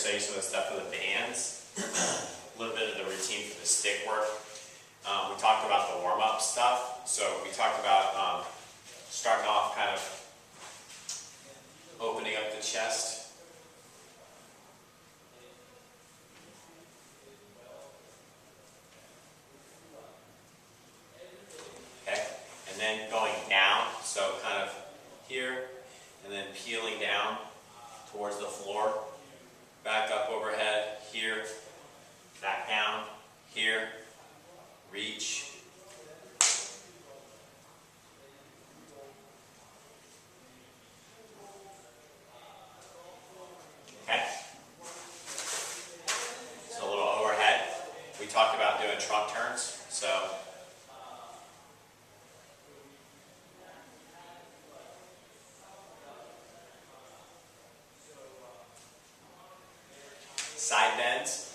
show you some of the stuff for the bands, a little bit of the routine for the stick work. We talked about the warm-up stuff. So we talked about starting off kind of opening up the chest. Okay, and then going down, so kind of here, and then peeling down towards the floor, back up overhead, here, back down, here, reach. Okay. So a little overhead. We talked about doing trunk turns. So side bends.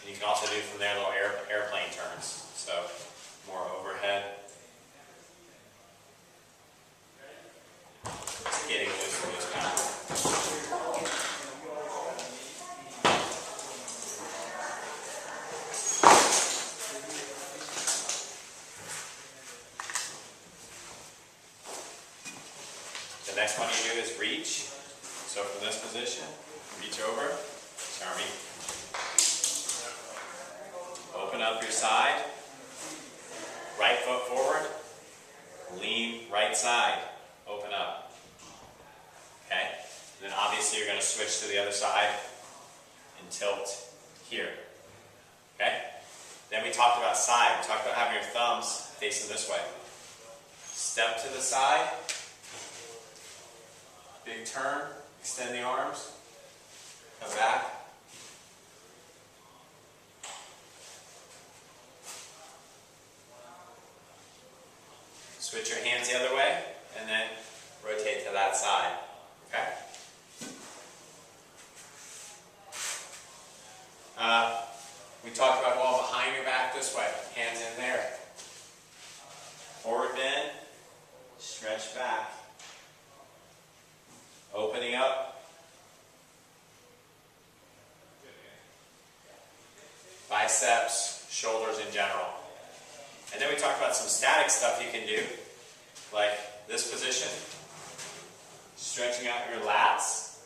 And you can also do from there little airplane turns. So more overhead. Just getting loose and loose now. The next one you do is reach. So from this position, reach over, charming. Open up your side, right foot forward, lean right side, open up. Okay? And then obviously you're going to switch to the other side and tilt here. Okay? Then we talked about side. We talked about having your thumbs facing this way. Step to the side. Big turn, extend the arms, come back. Switch your hands the other way, and then rotate to that side. Okay? We talked about going behind your back this way, hands in there. Forward bend, stretch back. Opening up. Biceps, shoulders in general. And then we talked about some static stuff you can do, like this position, stretching out your lats.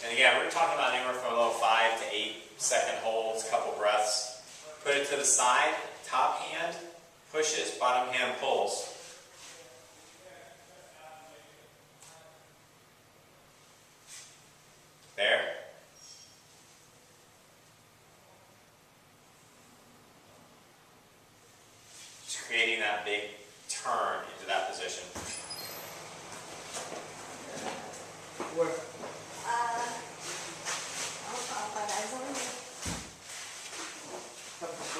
And again, we're talking about anywhere from a little 5 to 8 second holds, couple breaths. Put it to the side, top hand pushes, bottom hand pulls. There. Just creating that big turn into that position. Where?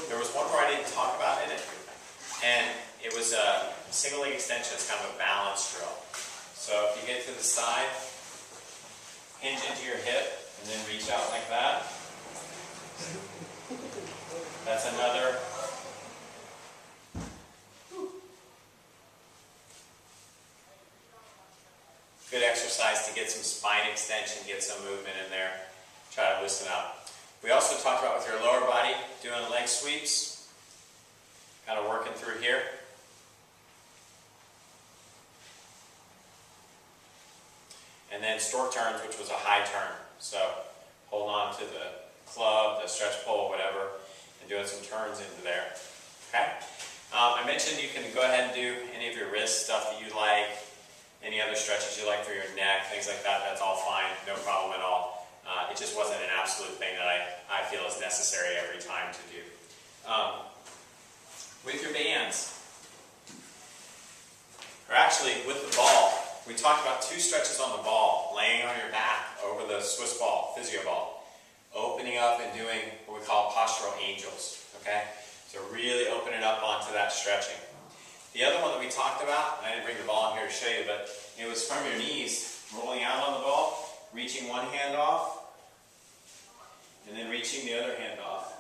There was one more I didn't talk about in it, and it was a single leg extension. It's kind of a balance drill. So if you get to the side, hinge into your hip, and then reach out like that. That's another. Good exercise to get some spine extension, get some movement in there. Try to loosen up. We also talked about with your lower body, doing leg sweeps. Kind of working through here. And then stork turns, which was a high turn. So hold on to the club, the stretch pole, whatever, and doing some turns into there. Okay? I mentioned you can go ahead and do any of your wrist stuff that you like, any other stretches you like for your neck, things like that. That's all fine, no problem at all. It just wasn't an absolute thing that I feel is necessary every time to do. With your bands, or actually with the ball, we talked about 2 stretches on the ball, laying on your back over the Swiss ball, physio ball, opening up and doing what we call postural angels. Okay, so really open it up onto that stretching. The other one that we talked about, and I didn't bring the ball in here to show you, but it was from your knees, rolling out on the ball, reaching one hand off, and then reaching the other hand off.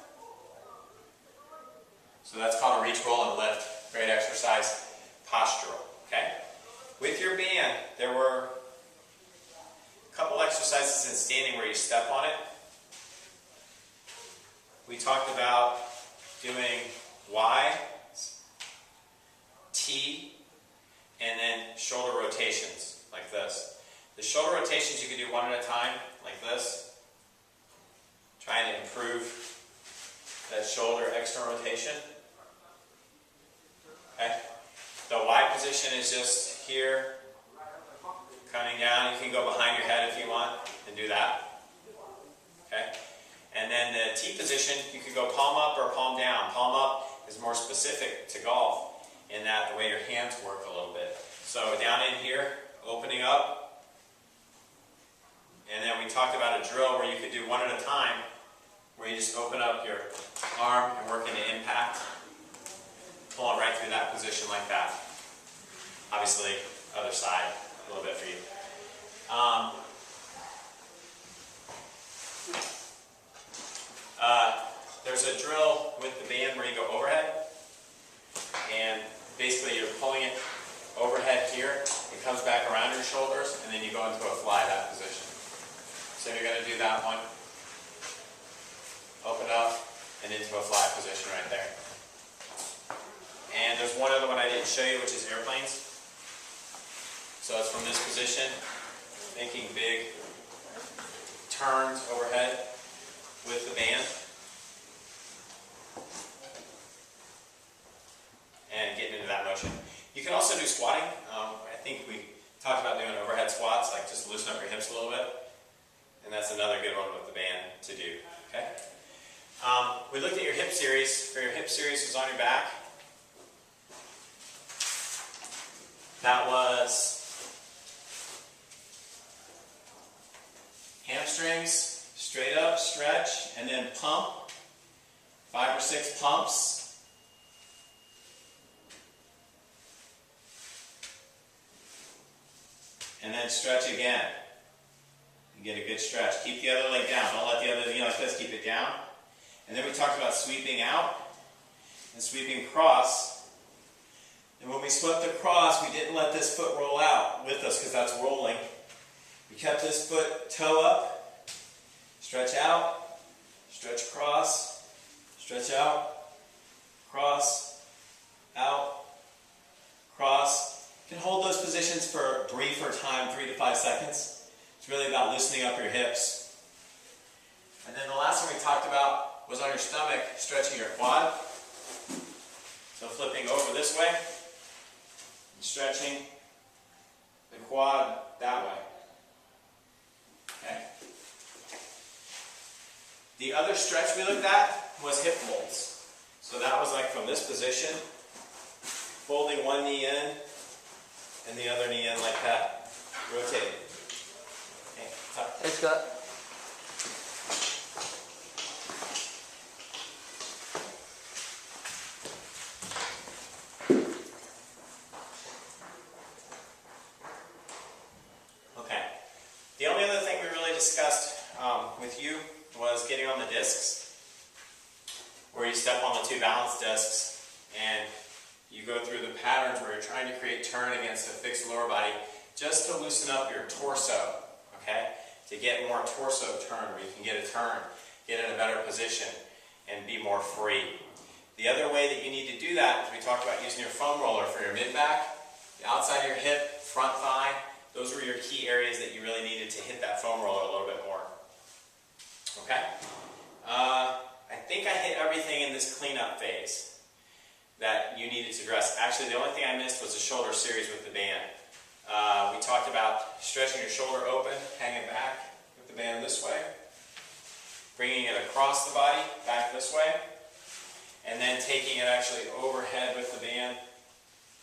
So that's called a reach, roll, and lift. Great exercise, postural. Okay? With your band, there were a couple exercises in standing where you step on it. We talked about doing Y, T, and then shoulder rotations, like this. The shoulder rotations you can do one at a time, like this. Trying to improve that shoulder external rotation. Okay? The Y position is just here, coming down. You can go behind your head if you want and do that. Okay? And then the T position, you can go palm up or palm down. Palm up is more specific to golf in that the way your hands work a little bit. So down in here, opening up. And then we talked about a drill where you could do one at a time, where you just open up your arm and work into impact. Pull it right through that position like that. Obviously, other side, a little bit for you. There's a drill with the band where you go overhead. And basically you're pulling it overhead here. It comes back around your shoulders, and then you go into a fly, that position. So you're going to do that one. Open up and into a fly position right there. And there's one other one I didn't show you, which is airplanes. So it's from this position, making big turns overhead with the band. And getting into that motion. You can also do squatting. I think we talked about doing overhead squats, like just loosen up your hips a little bit. And that's another good one with the band to do. Okay? We looked at your hip series. For your hip series, it was on your back. That was hamstrings, straight up, stretch, and then pump. 5 or 6 pumps. And then stretch again. You get a good stretch. Keep the other leg down. Don't let the other knee like this. Keep it down. And then we talked about sweeping out and sweeping across. And when we swept across, we didn't let this foot roll out with us because that's rolling. We kept this foot toe up, stretch out, stretch across, stretch out, cross, out, cross. You can hold those positions for a briefer time, 3 to 5 seconds. It's really about loosening up your hips. And then the last one we talked about was on your stomach, stretching your quad. So flipping over this way, and stretching the quad that way. Okay. The other stretch we looked at was hip folds. So that was like from this position, folding one knee in and the other knee in like that. Rotate. Okay, tuck. Hey, Scott. Okay. The only other thing we really discussed with you was getting on the discs, where you step on the 2 balance discs and you go through the patterns where you're trying to create turn against a fixed lower body just to loosen up your torso, okay? To get more torso turn, where you can get a turn, get in a better position, and be more free. The other way that you need to do that is we talked about using your foam roller for your mid-back, the outside of your hip, front thigh. Those were your key areas that you really needed to hit that foam roller a little bit more. Okay? I think I hit everything in this cleanup phase that you needed to address. Actually, the only thing I missed was the shoulder series with the band. We talked about stretching your shoulder open, hanging back with the band this way, bringing it across the body, back this way, and then taking it actually overhead with the band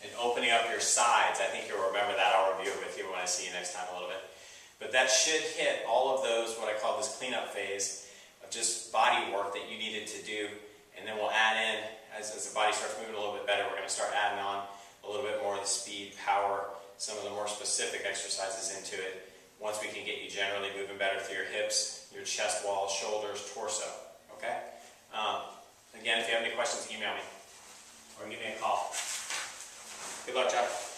and opening up your sides. I think you'll remember that. I'll review it with you when I see you next time a little bit. But that should hit all of those, what I call this cleanup phase, of just body work that you needed to do. And then we'll add in, as the body starts moving a little bit better, we're going to start adding on a little bit more of the speed, power, some of the more specific exercises into it. Once we can get you generally moving better through your hips, your chest wall, shoulders, torso, okay? Again, if you have any questions, email me or give me a call. Good luck, Chuck.